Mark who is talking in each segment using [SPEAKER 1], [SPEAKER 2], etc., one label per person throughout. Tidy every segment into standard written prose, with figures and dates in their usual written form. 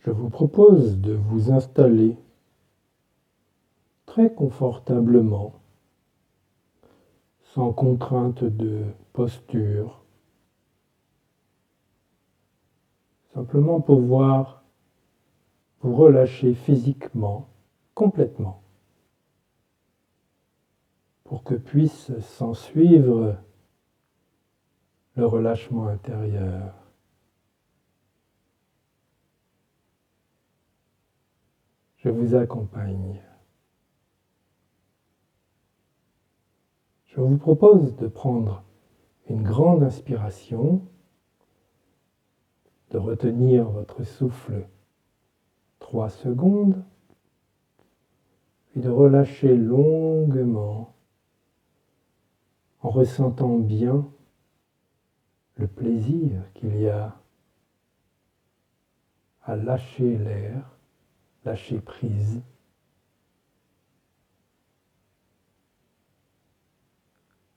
[SPEAKER 1] Je vous propose de vous installer très confortablement, sans contrainte de posture, simplement pouvoir vous relâcher physiquement, complètement, pour que puisse s'en suivre le relâchement intérieur. Je vous accompagne. Je vous propose de prendre une grande inspiration, de retenir votre souffle 3 secondes, puis de relâcher longuement en ressentant bien le plaisir qu'il y a à lâcher l'air, lâcher prise.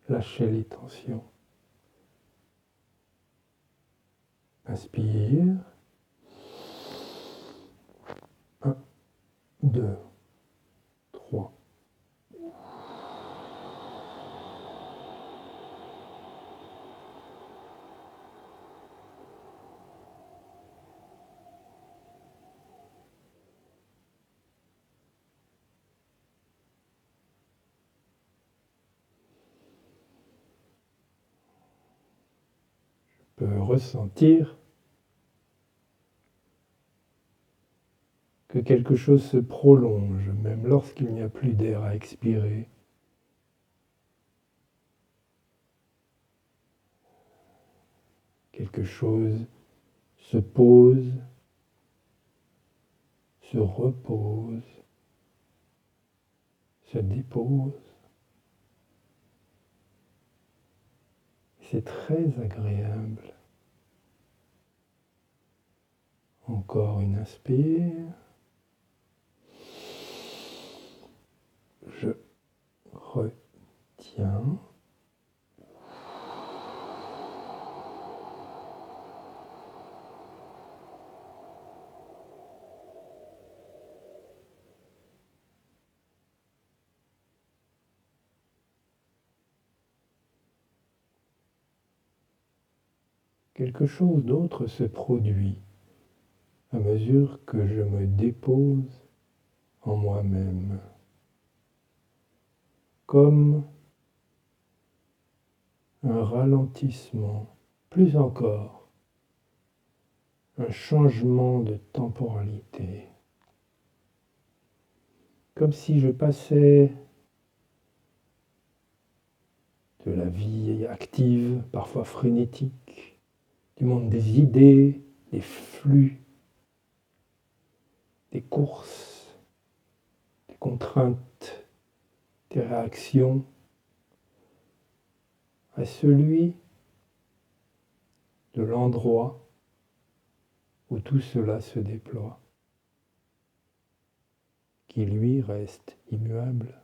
[SPEAKER 1] Lâchez les tensions. Inspire. 1, 2, 3. Je peux ressentir que quelque chose se prolonge, même lorsqu'il n'y a plus d'air à expirer. Quelque chose se pose, se repose, se dépose. C'est très agréable. Encore une inspire. Je retiens. Quelque chose d'autre se produit à mesure que je me dépose en moi-même, comme un ralentissement, plus encore, un changement de temporalité, comme si je passais de la vie active, parfois frénétique, du monde des idées, des flux, des courses, des contraintes, des réactions, à celui de l'endroit où tout cela se déploie, qui lui reste immuable.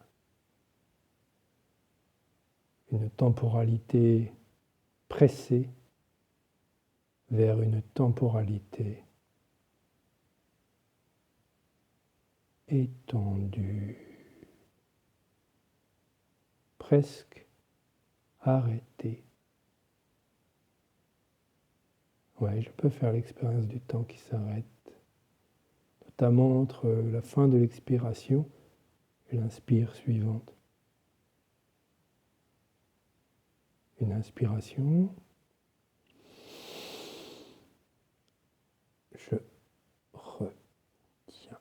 [SPEAKER 1] Une temporalité pressée vers une temporalité étendue, presque arrêtée. Ouais, je peux faire l'expérience du temps qui s'arrête, notamment entre la fin de l'expiration et l'inspire suivante. Une inspiration, je retiens.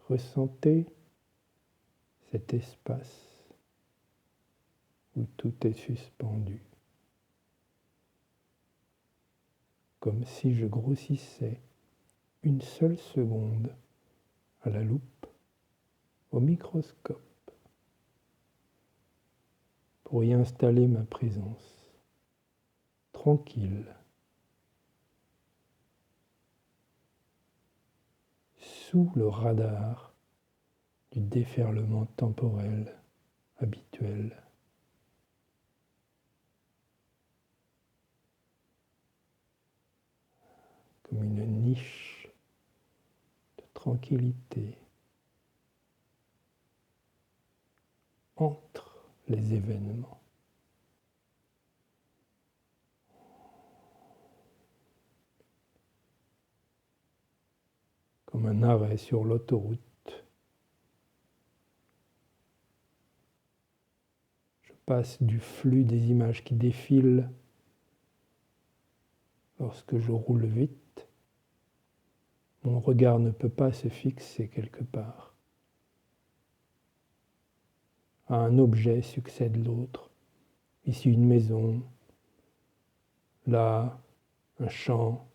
[SPEAKER 1] Ressentez cet espace où tout est suspendu, comme si je grossissais une seule seconde à la loupe, au microscope, pour y installer ma présence tranquille, sous le radar du déferlement temporel habituel. Comme une niche de tranquillité entre les événements. Comme un arrêt sur l'autoroute. Je passe du flux des images qui défilent lorsque je roule vite. Mon regard ne peut pas se fixer quelque part. À un objet succède l'autre. Ici une maison, là un champ,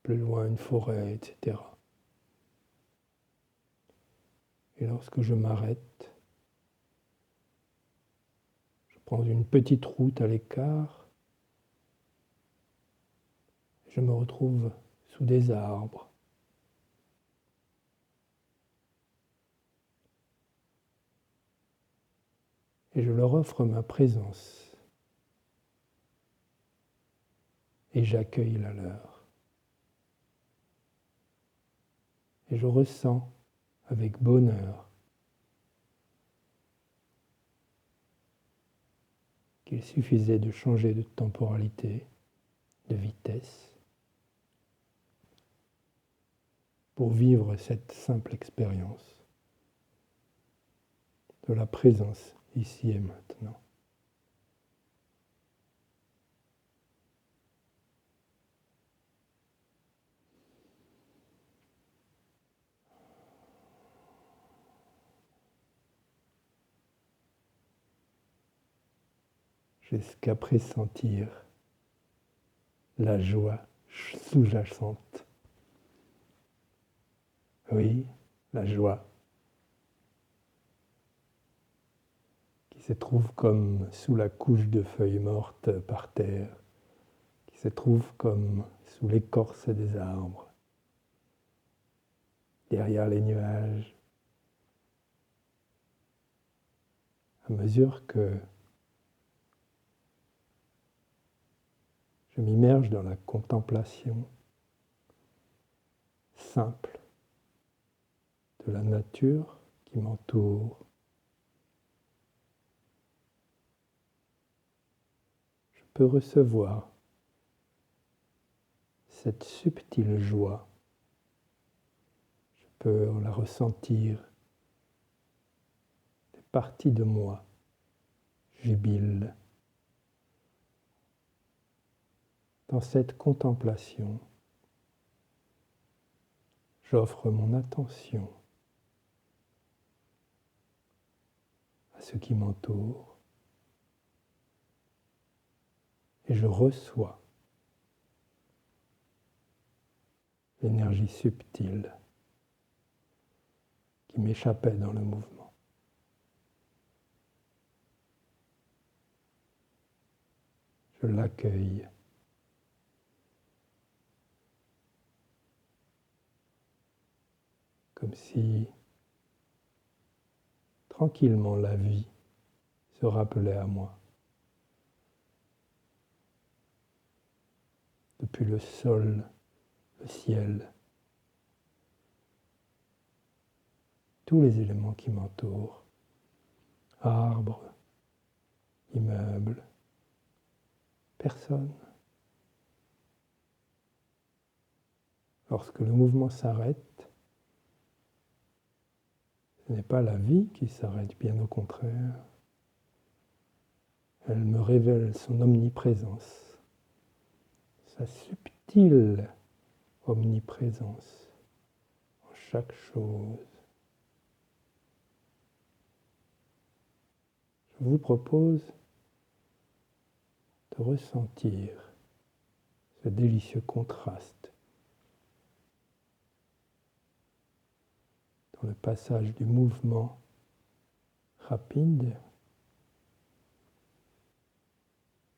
[SPEAKER 1] plus loin une forêt, etc. Et lorsque je m'arrête, je prends une petite route à l'écart, je me retrouve sous des arbres. Et je leur offre ma présence. Et j'accueille la leur. Et je ressens avec bonheur qu'il suffisait de changer de temporalité, de vitesse, pour vivre cette simple expérience de la présence ici et maintenant. Jusqu'à pressentir la joie sous-jacente. Oui, la joie qui se trouve comme sous la couche de feuilles mortes par terre, qui se trouve comme sous l'écorce des arbres, derrière les nuages. À mesure que je m'immerge dans la contemplation simple de la nature qui m'entoure, je peux recevoir cette subtile joie. Je peux la ressentir. Des parties de moi jubilent. Dans cette contemplation, j'offre mon attention à ce qui m'entoure et je reçois l'énergie subtile qui m'échappait dans le mouvement. Je l'accueille. Comme si tranquillement la vie se rappelait à moi. Depuis le sol, le ciel, tous les éléments qui m'entourent, arbres, immeubles, personnes. Lorsque le mouvement s'arrête, ce n'est pas la vie qui s'arrête, bien au contraire. Elle me révèle son omniprésence, sa subtile omniprésence en chaque chose. Je vous propose de ressentir ce délicieux contraste dans le passage du mouvement rapide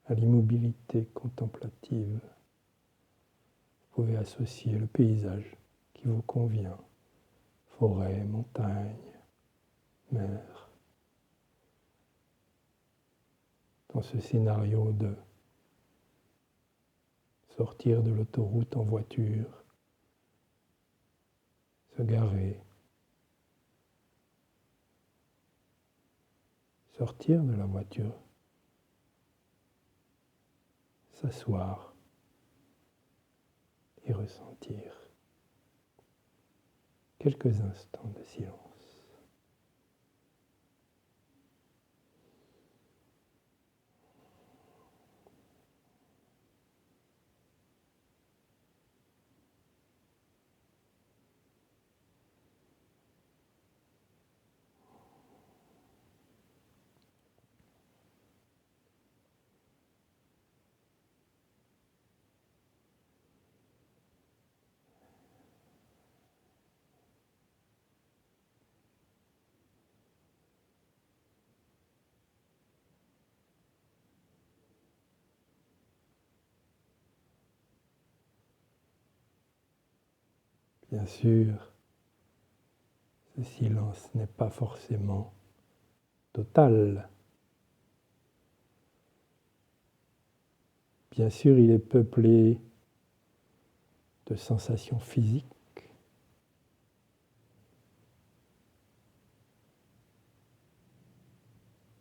[SPEAKER 1] à l'immobilité contemplative. Vous pouvez associer le paysage qui vous convient, forêt, montagne, mer, dans ce scénario de sortir de l'autoroute en voiture, se garer, sortir de la voiture, s'asseoir et ressentir quelques instants de silence. Bien sûr, ce silence n'est pas forcément total. Bien sûr, il est peuplé de sensations physiques,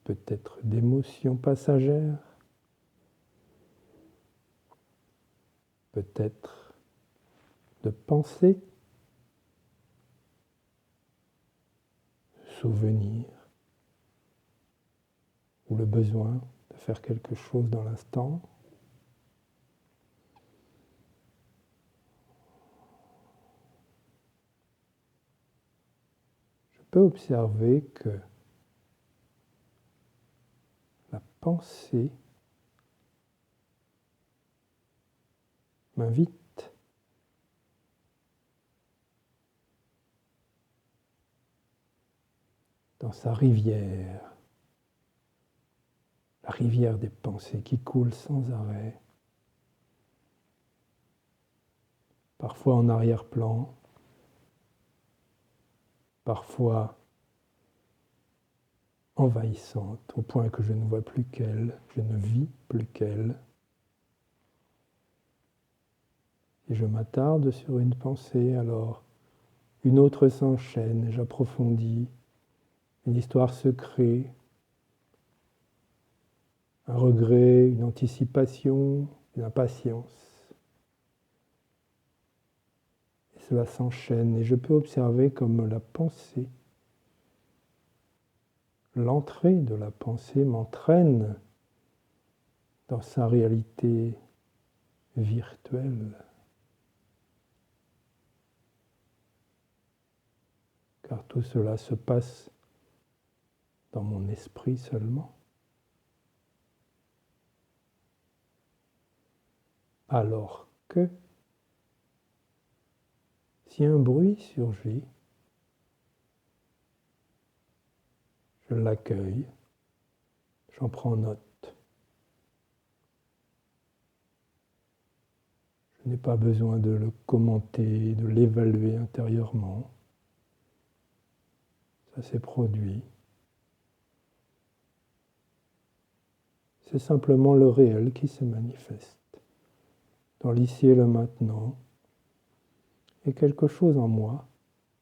[SPEAKER 1] peut-être d'émotions passagères, peut-être de pensées, souvenirs, ou le besoin de faire quelque chose dans l'instant. Je peux observer que la pensée m'invite dans sa rivière, la rivière des pensées qui coule sans arrêt, parfois en arrière-plan, parfois envahissante, au point que je ne vois plus qu'elle, je ne vis plus qu'elle. Et je m'attarde sur une pensée, alors une autre s'enchaîne, j'approfondis, une histoire se crée, un regret, une anticipation, une impatience. Et cela s'enchaîne, et je peux observer comme la pensée, l'entrée de la pensée m'entraîne dans sa réalité virtuelle. Car tout cela se passe dans mon esprit seulement. Alors que, si un bruit surgit, je l'accueille, j'en prends note. Je n'ai pas besoin de le commenter, de l'évaluer intérieurement. Ça s'est produit. C'est simplement le réel qui se manifeste dans l'ici et le maintenant. Et quelque chose en moi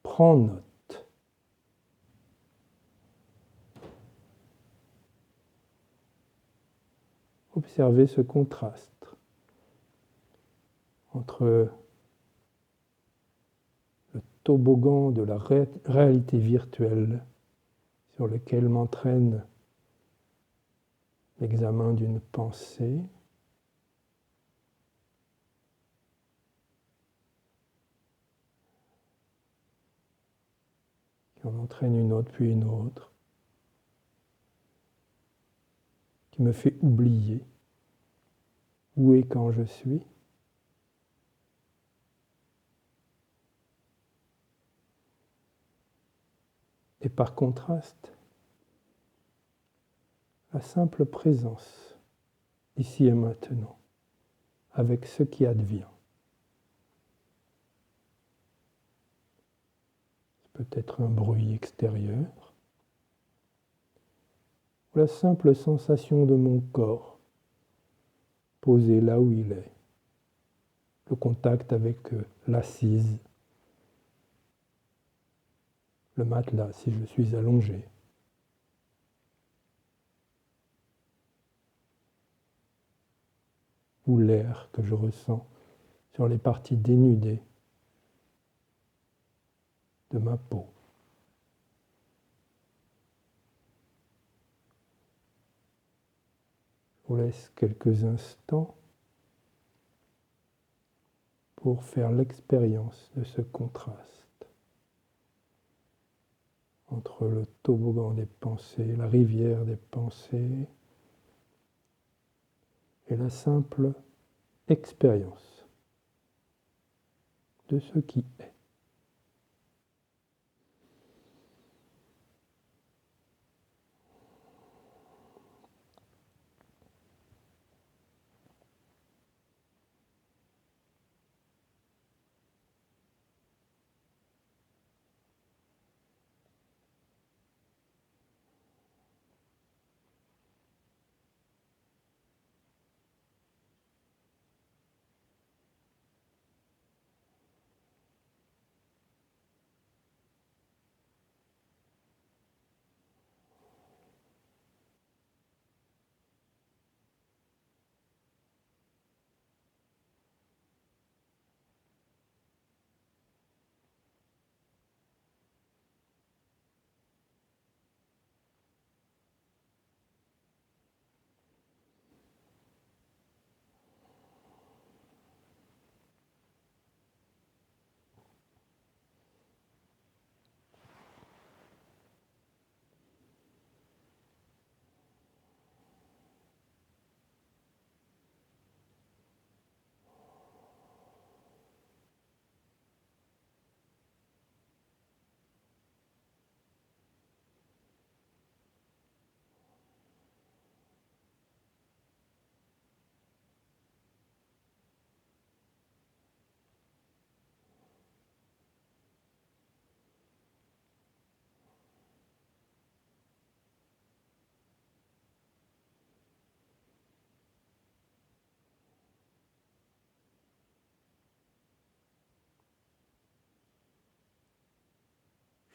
[SPEAKER 1] prend note. Observez ce contraste entre le toboggan de la réalité virtuelle sur lequel m'entraîne l'examen d'une pensée, qui en entraîne une autre puis une autre, qui me fait oublier où et quand je suis. Et par contraste, la simple présence ici et maintenant, avec ce qui advient. Peut-être un bruit extérieur, ou la simple sensation de mon corps posé là où il est, le contact avec l'assise, le matelas si je suis allongé. Ou l'air que je ressens sur les parties dénudées de ma peau. Je vous laisse quelques instants pour faire l'expérience de ce contraste entre le toboggan des pensées, la rivière des pensées, et la simple expérience de ce qui est.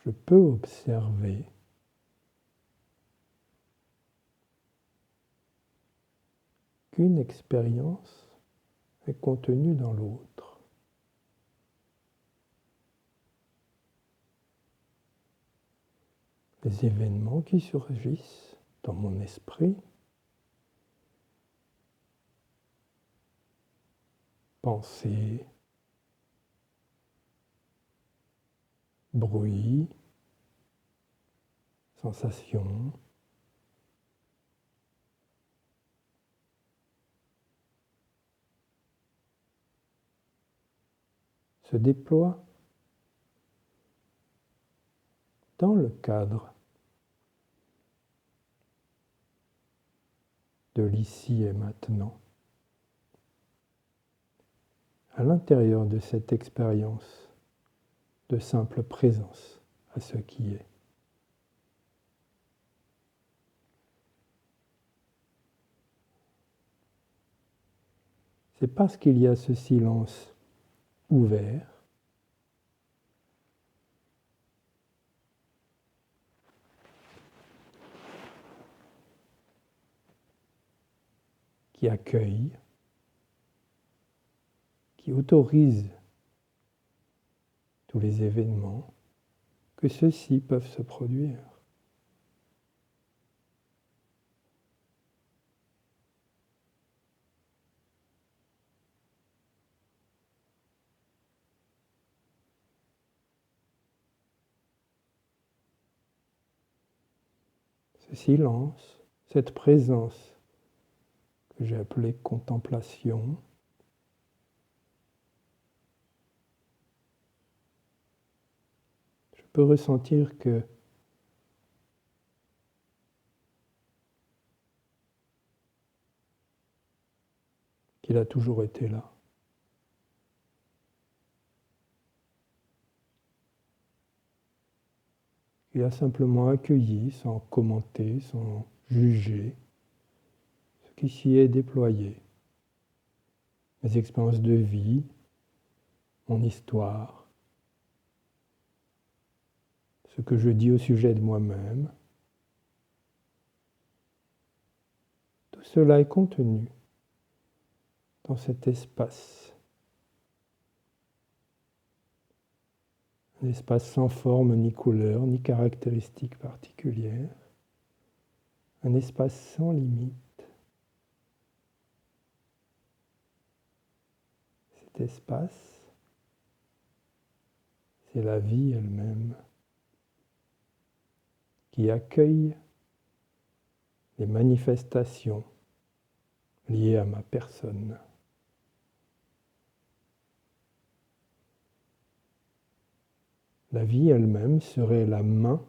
[SPEAKER 1] Je peux observer qu'une expérience est contenue dans l'autre. Les événements qui surgissent dans mon esprit, pensées, bruit, sensations, se déploient dans le cadre de l'ici et maintenant, à l'intérieur de cette expérience de simple présence à ce qui est. C'est parce qu'il y a ce silence ouvert qui accueille, qui autorise tous les événements, que ceux-ci peuvent se produire. Ce silence, cette présence que j'ai appelée contemplation, je peux ressentir que qu'il a toujours été là. Il a simplement accueilli, sans commenter, sans juger, ce qui s'y est déployé. Mes expériences de vie, mon histoire, ce que je dis au sujet de moi-même, tout cela est contenu dans cet espace. Un espace sans forme, ni couleur, ni caractéristique particulière. Un espace sans limite. Cet espace, c'est la vie elle-même qui accueille les manifestations liées à ma personne. La vie elle-même serait la main,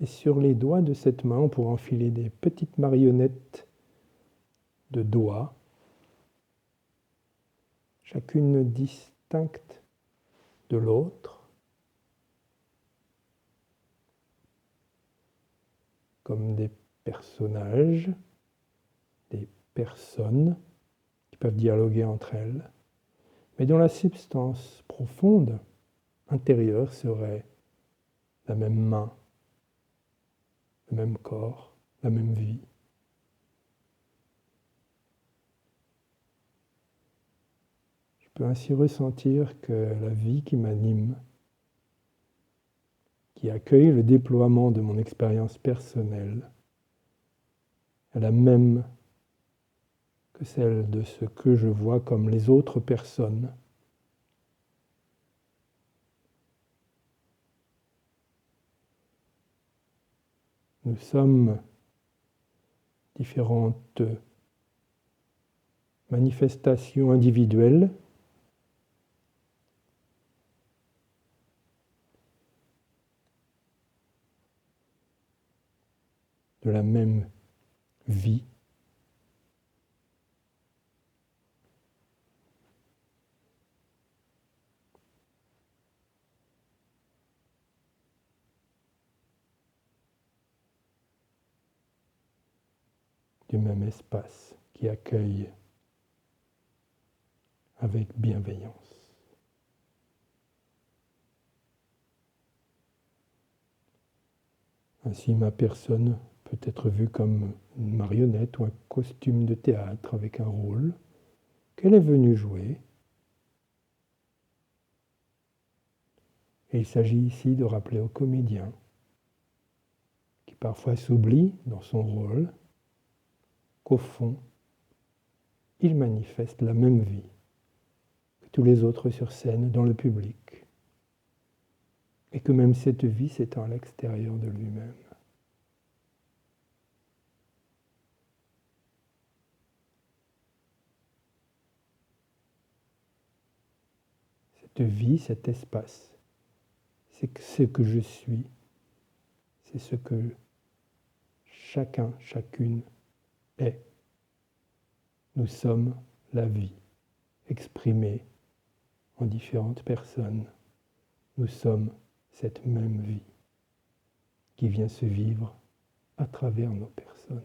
[SPEAKER 1] et sur les doigts de cette main, on pourrait enfiler des petites marionnettes de doigts, chacune distincte de l'autre, comme des personnages, des personnes qui peuvent dialoguer entre elles, mais dont la substance profonde, intérieure, serait la même main, le même corps, la même vie. Je peux ainsi ressentir que la vie qui m'anime, qui accueille le déploiement de mon expérience personnelle, est la même que celle de ce que je vois comme les autres personnes. Nous sommes différentes manifestations individuelles de la même vie. Du même espace qui accueille avec bienveillance. Ainsi, ma personne peut être vue comme une marionnette ou un costume de théâtre avec un rôle qu'elle est venue jouer. Et il s'agit ici de rappeler au comédien, qui parfois s'oublie dans son rôle, qu'au fond, il manifeste la même vie que tous les autres sur scène dans le public, et que même cette vie s'étend à l'extérieur de lui-même. Cette vie, cet espace, c'est ce que je suis, c'est ce que chacun, chacune est. Nous sommes la vie, exprimée en différentes personnes. Nous sommes cette même vie qui vient se vivre à travers nos personnes.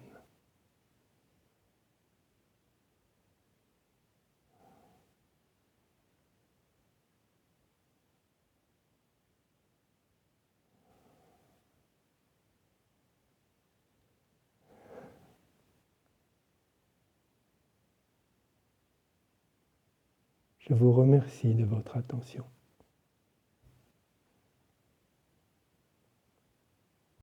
[SPEAKER 1] Je vous remercie de votre attention.